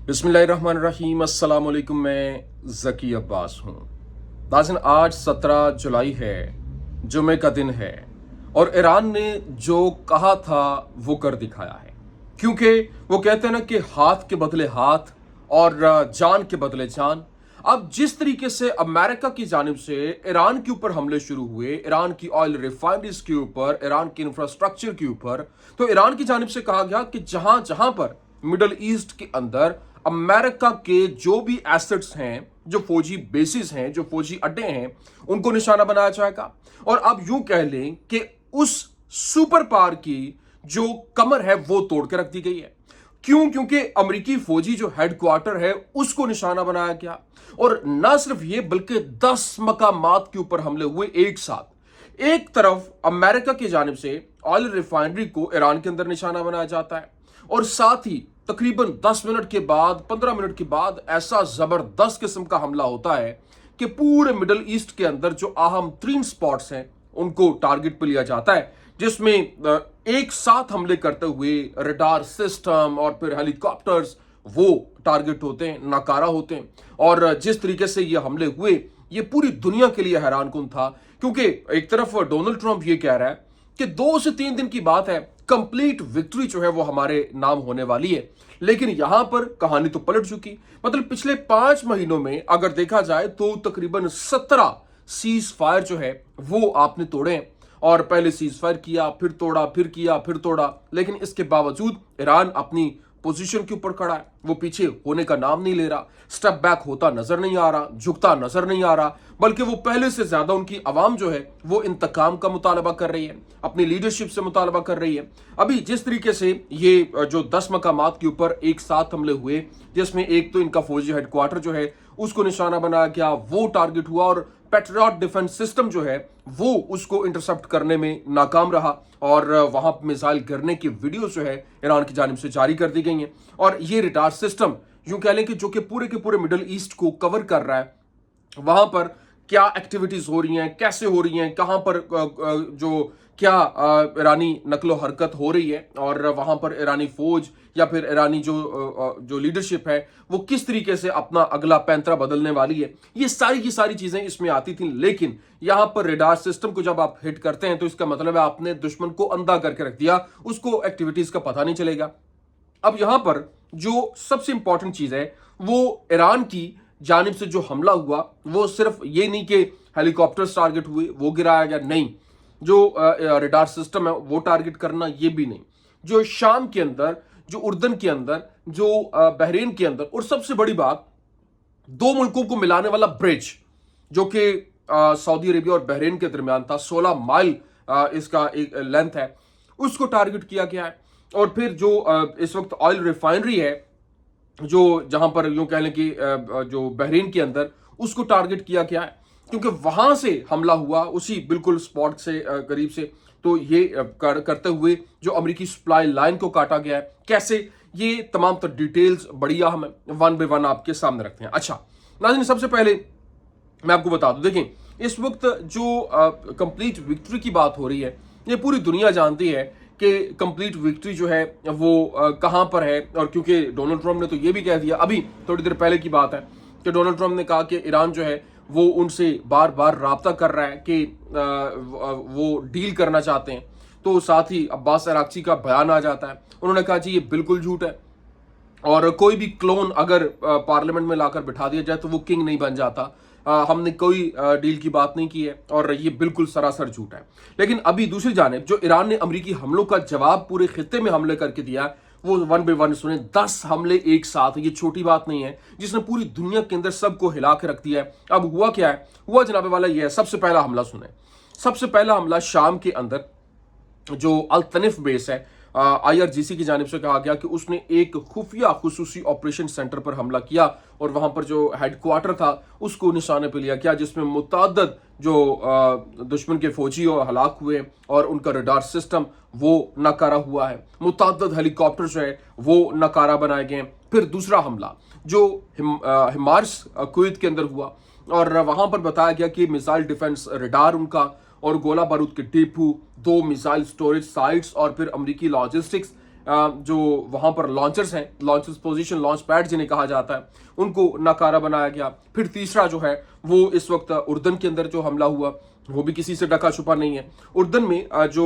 बिस्मिल्लाहिर्रहमानिर्रहीम। अस्सलाम वालेकुम। मैं ज़की अब्बास हूँ। नाज़रीन, आज 17 जुलाई है, जुमे का दिन है और ईरान ने जो कहा था वो कर दिखाया है। क्योंकि वो कहते हैं ना कि हाथ के बदले हाथ और जान के बदले जान। अब जिस तरीके से अमेरिका की जानिब से ईरान के ऊपर हमले शुरू हुए, ईरान की ऑयल रिफाइनरीज के ऊपर, ईरान के इंफ्रास्ट्रक्चर के ऊपर, तो ईरान की जानिब से कहा गया कि जहां जहां पर मिडल ईस्ट के अंदर अमेरिका के जो भी एसेट्स हैं, जो फौजी बेसिस हैं, जो फौजी अड्डे हैं, उनको निशाना बनाया जाएगा। और अब यूं कह लें कि उस सुपर पावर की जो कमर है वो तोड़ के रख दी गई है। क्यों? क्योंकि अमेरिकी फौजी जो हेडक्वार्टर है उसको निशाना बनाया गया। और ना सिर्फ ये बल्कि 10 मकामात के ऊपर हमले हुए एक साथ। एक तरफ अमेरिका की जानिब से ऑयल रिफाइनरी को ईरान के अंदर निशाना बनाया जाता है और साथ ही तकरीबन 10 मिनट के बाद, 15 मिनट के बाद ऐसा जबरदस्त किस्म का हमला होता है कि पूरे मिडल ईस्ट के अंदर जो अहम तरीन स्पॉट्स हैं उनको टारगेट पे लिया जाता है, जिसमें एक साथ हमले करते हुए रडार सिस्टम और फिर हेलीकॉप्टर्स वो टारगेट होते हैं, नाकारा होते हैं। और जिस तरीके से ये हमले हुए, ये पूरी दुनिया के लिए हैरानकुन था। क्योंकि एक तरफ डोनाल्ड ट्रंप ये कह रहा है कि 2 से 3 दिन की बात है, कंप्लीट विक्ट्री जो है वो हमारे नाम होने वाली है। लेकिन यहां पर कहानी तो पलट चुकी। मतलब पिछले 5 महीनों में अगर देखा जाए तो तकरीबन 17 सीज फायर जो है वो आपने तोड़े हैं। और पहले सीज फायर किया, फिर तोड़ा, फिर किया, फिर तोड़ा। लेकिन इसके बावजूद ईरान अपनी पोजीशन के ऊपर खड़ा है, वो पीछे होने का नाम नहीं ले रहा, स्टेप बैक होता नजर नहीं आ रहा, झुकता नजर नहीं आ रहा, बल्कि वो पहले से ज्यादा उनकी आवाम जो है वो इंतकाम का मुतालबा कर रही है, अपनी लीडरशिप से मुतालबा कर रही है। अभी जिस तरीके से ये जो 10 मकामात के ऊपर एक साथ हमले हुए, जिसमें एक तो इनका फौजी हेडक्वार्टर जो है उसको निशाना बनाया गया, वो टारगेट हुआ और पेट्रियट डिफेंस सिस्टम जो है वो उसको इंटरसेप्ट करने में नाकाम रहा और वहां मिसाइल गिरने की वीडियो जो है ईरान की जानिब से जारी कर दी गई हैं। और ये रडार सिस्टम यूं कह लें कि जो कि पूरे के पूरे मिडल ईस्ट को कवर कर रहा है, वहां पर क्या एक्टिविटीज हो रही हैं, कैसे हो रही हैं, कहां पर जो क्या ईरानी नकलो हरकत हो रही है और वहां पर ईरानी फौज या फिर ईरानी जो लीडरशिप है वो किस तरीके से अपना अगला पैंतरा बदलने वाली है, ये सारी की सारी चीजें इसमें आती थी। लेकिन यहां पर रडार सिस्टम को जब आप हिट करते हैं तो इसका मतलब है आपने दुश्मन को अंधा करके रख दिया, उसको एक्टिविटीज का पता नहीं चलेगा। अब यहां पर जो सबसे इंपॉर्टेंट चीज है वो ईरान की जानिब से जो हमला हुआ वो सिर्फ ये नहीं कि हेलीकॉप्टर्स टारगेट हुए, वो गिराया गया, नहीं। जो रडार सिस्टम है वो टारगेट करना, ये भी नहीं। जो शाम के अंदर, जो उर्दन के अंदर, जो बहरीन के अंदर, और सबसे बड़ी बात, 2 मुल्कों को मिलाने वाला ब्रिज जो कि सऊदी अरेबिया और बहरीन के दरमियान था, 16 माइल इसका एक लेंथ है, उसको टारगेट किया गया है। और फिर जो इस वक्त ऑयल रिफाइनरी है जो जहां पर यूं कह लें कि जो बहरीन के अंदर, उसको टारगेट किया गया है क्योंकि वहां से हमला हुआ, उसी बिल्कुल स्पॉट से करीब से। तो ये करते हुए जो अमेरिकी सप्लाई लाइन को काटा गया है, कैसे, ये तमाम तो डिटेल्स बड़ी अहम है, 1 बाय 1 आपके सामने रखते हैं। अच्छा नाज़रीन, सबसे पहले मैं आपको बता दूं, देखें इस वक्त जो कंप्लीट विक्ट्री की बात हो रही है, ये पूरी दुनिया जानती है कि कंप्लीट विक्ट्री जो है वो कहां पर है। और क्योंकि डोनाल्ड ट्रंप ने तो ये भी कह दिया, अभी थोड़ी देर पहले की बात है कि डोनाल्ड ट्रंप ने कहा कि ईरान जो है वो उनसे बार बार राब्ता कर रहा है कि वो डील करना चाहते हैं। तो साथ ही अब्बास अराक्ची का बयान आ जाता है, उन्होंने कहा जी ये बिल्कुल झूठ है और कोई भी क्लोन अगर पार्लियामेंट में लाकर बिठा दिया जाए तो वो किंग नहीं बन जाता। हमने कोई डील की बात नहीं की है और ये बिल्कुल सरासर झूठ है। लेकिन अभी दूसरी जानिब जो ईरान ने अमेरिकी हमलों का जवाब पूरे खित्ते में हमले करके दिया, वो 1 बाय 1 सुने। 10 हमले एक साथ, ये छोटी बात नहीं है, जिसने पूरी दुनिया के अंदर सबको हिला के रख दिया है। अब हुआ क्या है, हुआ जनाबे वाला ये है, सबसे पहला हमला सुने। सबसे पहला हमला शाम के अंदर जो अल तनिफ बेस है, IRGC की जानिब से कहा गया कि उसने एक खुफिया खुसूसी ऑपरेशन सेंटर पर हमला किया और वहां पर जो हेडक्वार्टर था उसको निशाने पर लिया गया, जिसमें मुतअद्दिद जो दुश्मन के फौजी हलाक हुए और उनका रडार सिस्टम वो नाकारा हुआ है। मुतअद्दिद हेलीकॉप्टर जो है वो नाकारा बनाए गए। फिर दूसरा हमला जो हिमार्स कुवैत के अंदर हुआ और वहां पर बताया गया कि मिसाइल डिफेंस रडार उनका और गोला बारूद के डिपो, 2 मिसाइल स्टोरेज साइट्स और फिर अमेरिकी लॉजिस्टिक्स जो वहां पर लॉन्चर्स हैं, लॉन्चर्स पोजीशन, लॉन्च पैड जिन्हें कहा जाता है, उनको नाकारा बनाया गया। फिर तीसरा जो है वो इस वक्त उर्दन के अंदर जो हमला हुआ वो भी किसी से ढका छुपा नहीं है। उर्दन में जो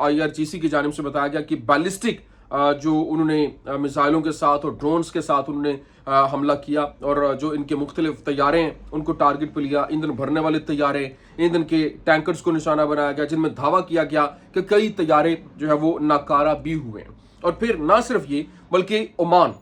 IRGC की जानिब से बताया गया कि बैलिस्टिक जो उन्होंने मिसाइलों के साथ और ड्रोन्स के साथ उन्होंने हमला किया, और जो इनके मुख्तलिफ तैयारे हैं उनको टारगेट पे लिया। ईंधन भरने वाले तैयारे, ईंधन के टैंकर्स को निशाना बनाया गया, जिनमें दावा किया गया कि कई तैयारे जो है वो नाकारा भी हुए। और फिर ना सिर्फ ये बल्कि ओमान,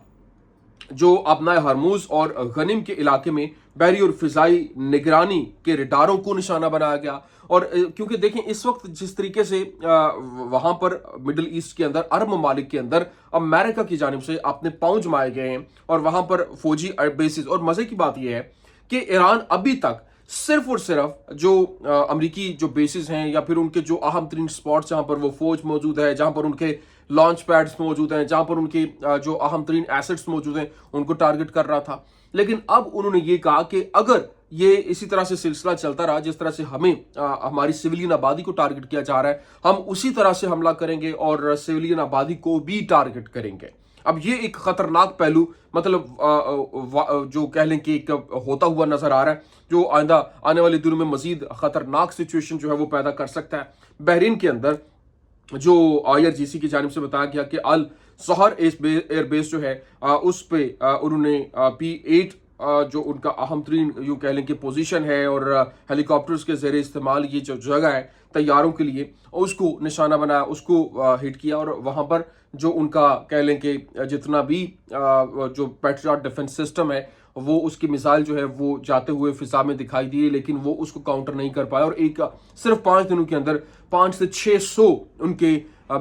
जो अपना हरमूज और गनिम के इलाके में बहरी और फिजाई निगरानी के रडारों को निशाना बनाया गया। और क्योंकि देखें इस वक्त जिस तरीके से वहां पर मिडिल ईस्ट के अंदर, अरब ममालिक के अंदर अमेरिका की जानिब से अपने पांव जमाए गए हैं और वहां पर फौजी बेसिस, और मजे की बात यह है कि ईरान अभी तक सिर्फ और सिर्फ जो अमरीकी जो बेसिस हैं या फिर उनके जो अहम तरीन स्पॉट्स जहां पर वो फौज मौजूद है, जहां पर उनके लॉन्च पैड्स मौजूद हैं, जहां पर उनके जो अहम तरीन एसेट्स मौजूद हैं, उनको टारगेट कर रहा था। लेकिन अब उन्होंने ये कहा कि अगर ये इसी तरह से सिलसिला चलता रहा, जिस तरह से हमें हमारी सिविलियन आबादी को टारगेट किया जा रहा है, हम उसी तरह से हमला करेंगे और सिविलियन आबादी को भी टारगेट करेंगे। अब ये एक खतरनाक पहलू, मतलब जो कह लें कि एक होता हुआ नजर आ रहा है, जो आइंदा आने वाले दिनों में मजीद खतरनाक सिचुएशन जो है वो पैदा कर सकता है। बहरीन के अंदर जो IRGC की जानिब से बताया गया कि अल सहर एयरबेस जो है उस पे उन्होंने P-8 जो उनका अहम तरीन यूं कह लें कि पोजीशन है और हेलीकॉप्टर्स के ज़रिए इस्तेमाल ये जो जगह है तैयारों के लिए, उसको निशाना बनाया, उसको हिट किया। और वहाँ पर जो उनका कह लें कि जितना भी जो पैट्रियट डिफेंस सिस्टम है वो उसकी मिसाइल जो है वो जाते हुए फिजा में दिखाई दिए, लेकिन वो उसको काउंटर नहीं कर पाया। और एक सिर्फ 5 दिनों के अंदर 500 से 600 उनके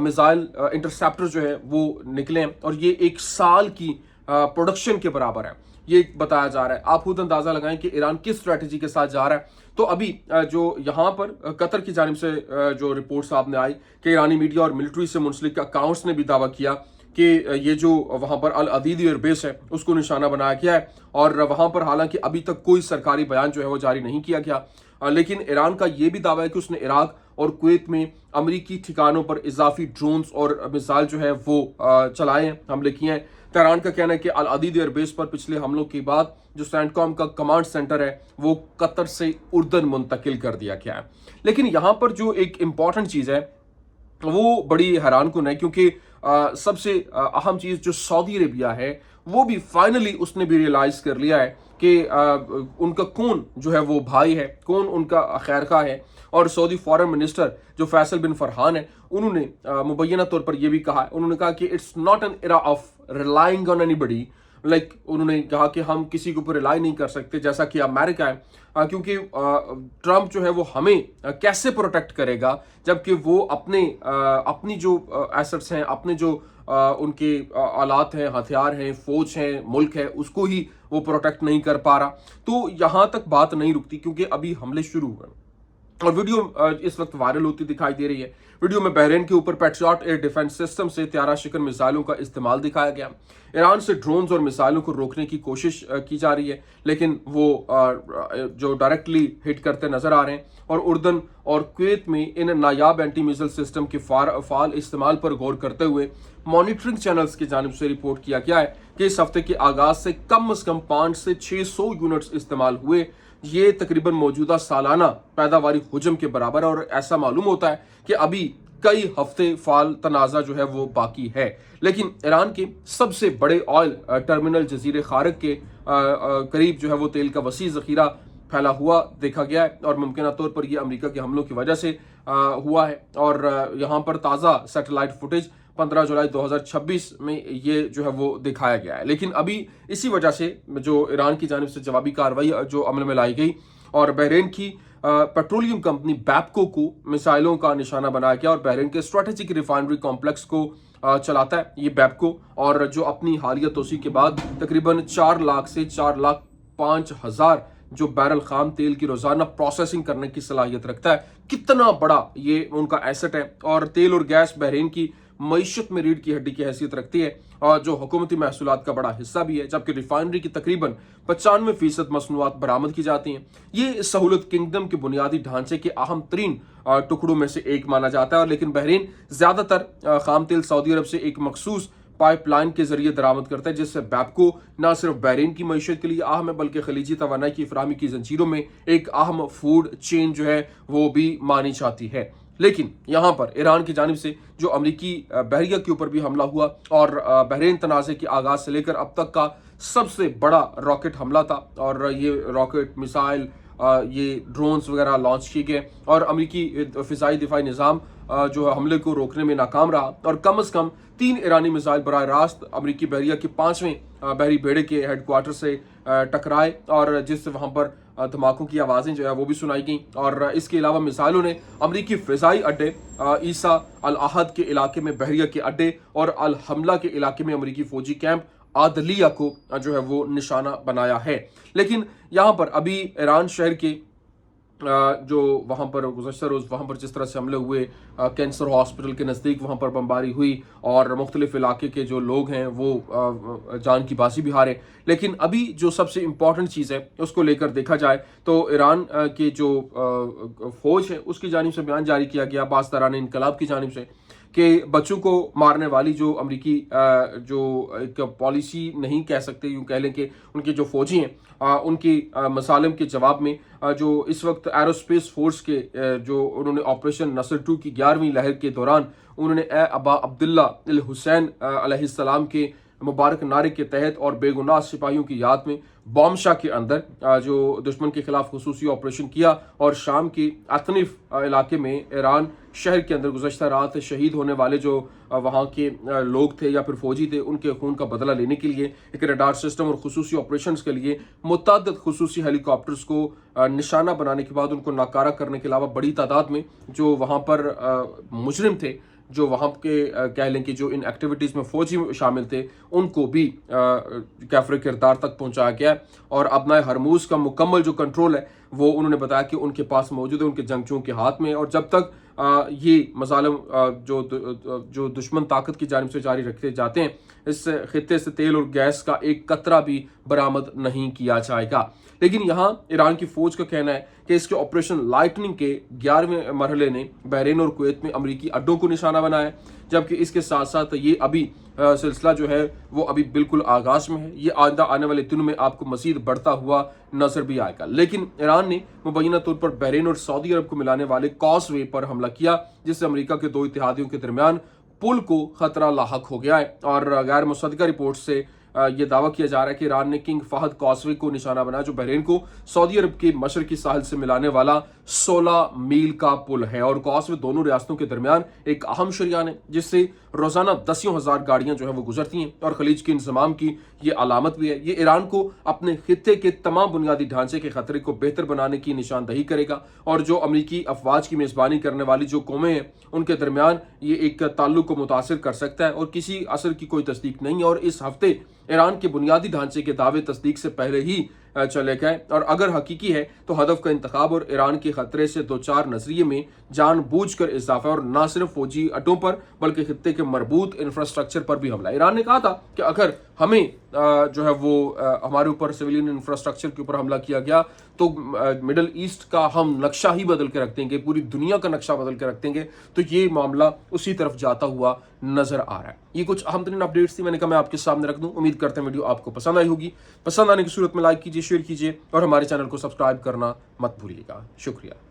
मिसाइल इंटरसेप्टर जो है वो निकले हैं, और ये 1 साल की प्रोडक्शन के बराबर है, ये बताया जा रहा है। आप खुद अंदाजा लगाएं कि ईरान किस स्ट्रेटजी के साथ जा रहा है। तो अभी जो यहाँ पर कतर की जानिब से जो रिपोर्ट सामने आई कि ईरानी मीडिया और मिलिट्री से मुंसलिक अकाउंट्स ने भी दावा किया कि ये जो वहाँ पर अल अदीद एयरबेस है उसको निशाना बनाया गया है, और वहाँ पर हालांकि अभी तक कोई सरकारी बयान जो है वो जारी नहीं किया गया, लेकिन ईरान का ये भी दावा है कि उसने इराक और कुवैत में अमरीकी ठिकानों पर इजाफी ड्रोन्स और मिसाइल जो है वो चलाए हैं, हमले किए हैं। तेहरान का कहना है कि अल अदीद एयरबेस पर पिछले हमलों के बाद जो सैंटकॉम का कमांड सेंटर है वो कतर से उर्दन मुंतकिल कर दिया गया है। लेकिन यहाँ पर जो एक इम्पॉर्टेंट चीज़ है वो बड़ी हैरान कुन है, क्योंकि सबसे अहम चीज़ जो सऊदी अरेबिया है वो भी फाइनली उसने भी रियलाइज कर लिया है कि उनका कौन जो है वो भाई है, कौन उनका खैरखा है। और सऊदी फॉरेन मिनिस्टर जो फैसल बिन फरहान है, उन्होंने मुबैना तौर पर यह भी कहा, उन्होंने कहा कि it's not an era of relying on anybody, like उन्होंने कहा कि हम किसी के ऊपर रिलाई नहीं कर सकते जैसा कि अमेरिका है, क्योंकि ट्रंप जो है वो हमें कैसे प्रोटेक्ट करेगा जबकि वो अपनी जो एसेट्स हैं, अपने जो उनके आलात हैं, हथियार हैं, फौज है, मुल्क है, उसको ही वो प्रोटेक्ट नहीं कर पा रहा। तो यहाँ तक बात नहीं रुकती क्योंकि अभी हमले शुरू हुए और वीडियो इस वक्त वायरल होती दिखाई दे रही है। वीडियो में बहरीन के ऊपर पैट्रियट एयर डिफेंस सिस्टम से त्यारा शिकन मिसाइलों का इस्तेमाल दिखाया गया। ईरान से ड्रोन्स और मिसाइलों को रोकने की कोशिश की जा रही है, लेकिन वो जो डायरेक्टली हिट करते नजर आ रहे हैं। और उर्दन और कुवैत में इन नायाब एंटी मिसाइल सिस्टम के फाल इस्तेमाल पर गौर करते हुए मॉनिटरिंग चैनल्स की जानिब से रिपोर्ट किया गया है कि इस हफ्ते के आगाज से कम 500 से 600 यूनिट्स इस्तेमाल हुए। ये तकरीबन मौजूदा सालाना पैदावारी हुजम के बराबर है, और ऐसा मालूम होता है कि अभी कई हफ्ते फाल तनाज़ा जो है वो बाकी है। लेकिन ईरान के सबसे बड़े ऑयल टर्मिनल जजीरे खारक के करीब जो है वो तेल का वसी ज़खीरा फैला हुआ देखा गया है, और मुमकिन तौर पर यह अमेरिका के हमलों की वजह से हुआ है। और यहाँ पर ताज़ा सैटेलाइट फुटेज 15 जुलाई 2026 में ये जो है वो दिखाया गया है। लेकिन अभी इसी वजह से जो ईरान की जानिब से जवाबी कार्रवाई जो अमल में लाई गई, और बहरीन की पेट्रोलियम कंपनी बैपको को मिसाइलों का निशाना बनाया गया, और बहरीन के स्ट्रेटेजिक रिफाइनरी कॉम्प्लेक्स को चलाता है ये बैपको, और जो अपनी हालिया तोसी के बाद तकरीबन 4 लाख से 4,05,000 जो बैरल खाम तेल की रोजाना प्रोसेसिंग करने की सलाहियत रखता है। कितना बड़ा ये उनका एसेट है। और तेल और गैस बहरीन की मईशत में रीढ़ की हड्डी की हैसियत रखती है और जो हुकूमती महसूलात का बड़ा हिस्सा भी है, जबकि रिफाइनरी की तकरीबन 95% मसनूआत बरामद की जाती हैं। ये सहूलत किंगडम के बुनियादी ढांचे के अहम तरीन टुकड़ों में से एक माना जाता है, और लेकिन बहरीन ज़्यादातर खाम तेल सऊदी अरब से एक मखसूस पाइपलाइन के जरिए दरामद करता है, जिससे बैपको न सिर्फ बहरीन की मईशत के लिए अहम है बल्कि खलीजी तवानाई की फराहमी की जंजीरों में एक अहम फूड चेन जो है वो भी मानी जाती है। लेकिन यहाँ पर ईरान की जानिब से जो अमरीकी बहरिया के ऊपर भी हमला हुआ और बहरीन तनाज़े के आगाज से लेकर अब तक का सबसे बड़ा रॉकेट हमला था, और ये रॉकेट मिसाइल ये ड्रोन्स वगैरह लॉन्च किए गए और अमरीकी फ़िज़ाई दिफाई निज़ाम जो है हमले को रोकने में नाकाम रहा, और कम से कम 3 ईरानी मिसाइल बराह रास्त अमरीकी बहरिया के 5वें बहरी बेड़े के हेडक्वार्टर से टकराए, और जिससे वहां पर धमाकों की आवाज़ें जो है वो भी सुनाई गई। और इसके अलावा मिसाइलों ने अमरीकी फ़िज़ाई अड्डे ईसा अल अहद के इलाके में बहरिया के अड्डे और अल हमला के इलाके में अमरीकी फ़ौजी कैंप आदलिया को जो है वो निशाना बनाया है। लेकिन यहाँ पर अभी ईरान शहर के जो वहाँ पर गुज़श्ता रोज़ वहाँ पर जिस तरह से हमले हुए, कैंसर हॉस्पिटल के नज़दीक वहाँ पर बमबारी हुई और मुख्तलिफ इलाके के जो लोग हैं वो जान की बाजी भी हारे। लेकिन अभी जो सबसे इम्पॉर्टेंट चीज़ है उसको लेकर देखा जाए तो ईरान के जो फ़ौज है उसकी जानिब से बयान जारी किया गया बाज़दारान इनकलाब की जानिब से कि बच्चों को मारने वाली जो अमरीकी जो एक पॉलिसी नहीं कह सकते, यूँ कह लें कि उनके जो फ़ौजी हैं उनकी मसालिम के जवाब में जो इस वक्त एरोस्पेस फोर्स के जो उन्होंने ऑपरेशन नसर 2 की 11वीं लहर के दौरान उन्होंने ए अबा अब्दुल्ला अल हुसैन अलैहिस्सलाम के मुबारक नारे के तहत और बेगुनाह सिपाहियों की याद में बॉम्बशाह के अंदर जो दुश्मन के खिलाफ खुसूसी ऑपरेशन किया और शाम के अतनिफ इलाके में ईरान शहर के अंदर गुज़श्ता रात शहीद होने वाले जो वहाँ के लोग थे या फिर फौजी थे उनके खून का बदला लेने के लिए एक रडार सिस्टम और खुसूसी ऑपरेशंस के लिए मुतअद्दिद खुसूसी हेलीकॉप्टर्स को निशाना बनाने के बाद उनको नाकारा करने के अलावा बड़ी तादाद में जो वहाँ पर मुजरिम थे, जो वहाँ के कह लें कि जो इन एक्टिविटीज़ में फ़ौजी शामिल थे, उनको भी काफ़िर किरदार तक पहुँचाया गया। और अपना हरमूज़ का मुकम्मल जो कंट्रोल है वो उन्होंने बताया कि उनके पास मौजूद है, उनके जंगजुओं के हाथ में। और जब तक ये मसालम जो दुश्मन ताकत की जानिब से जारी रखते जाते हैं, इस खित्ते से तेल और गैस का एक कतरा भी बरामद नहीं किया जाएगा। लेकिन यहाँ ईरान की फ़ौज का कहना है कि इसके ऑपरेशन लाइटनिंग के 11वें मरहले ने बहरीन और कुवैत में अमरीकी अड्डों को निशाना बनाया, जबकि इसके साथ साथ ये अभी सिलसिला जो है वो अभी बिल्कुल आगाज में है। ये आइंदा आने वाले दिनों में आपको मज़ीद बढ़ता हुआ नजर भी आएगा। लेकिन ईरान ने मुबैना तौर पर बहरीन और सऊदी अरब को मिलाने वाले कॉज़वे पर हमला किया, जिससे अमेरिका के 2 इत्तेहादियों के दरमियान पुल को खतरा लाहक हो गया है। और गैर मुसद्दका रिपोर्ट से ये दावा किया जा रहा है कि ईरान ने किंग फहद कॉज़वे को निशाना बनाया, जो बहरीन को सऊदी अरब के मशरकी साहिल से मिलाने वाला 16 मील का पुल है। और कॉज़वे दोनों रियासतों के दरमियान एक अहम शरियान है, जिससे रोजाना दसियों हजार गाड़ियां जो है वो गुजरती हैं, और खलीज के इंतजाम की ये अलामत भी है। ये ईरान को अपने खित्ते के तमाम बुनियादी ढांचे के खतरे को बेहतर बनाने की निशानदही करेगा, और जो अमरीकी अफवाज की मेज़बानी करने वाली जो कौमें हैं उनके दरमियान ये एक ताल्लुक को मुतासिर कर सकता है, और किसी असर की कोई तस्दीक नहीं है। और इस हफ्ते ईरान के बुनियादी ढांचे के दावे तस्दीक से पहले ही चले गए, और अगर हकीकी है तो हदफ का इंतखाब और ईरान के खतरे से 2-4 नजरिए में जानबूझकर इजाफा, और ना सिर्फ फौजी अड्डों पर बल्कि खित्ते के मरबूत इंफ्रास्ट्रक्चर पर भी हमला। ईरान ने कहा था कि अगर हमें जो है वो हमारे ऊपर सिविलियन इंफ्रास्ट्रक्चर के ऊपर हमला किया गया तो मिडल ईस्ट का हम नक्शा ही बदल के रख देंगे, पूरी दुनिया का नक्शा बदल के रख देंगे। तो ये मामला उसी तरफ जाता हुआ नजर आ रहा है। ये कुछ अहम तरीन अपडेट्स थी, मैंने कहा मैं आपके सामने रख दूं। उम्मीद करते हैं वीडियो आपको पसंद आई होगी। पसंद आने की सूरत में लाइक कीजिए, शेयर कीजिए और हमारे चैनल को सब्सक्राइब करना मत भूलिएगा। शुक्रिया।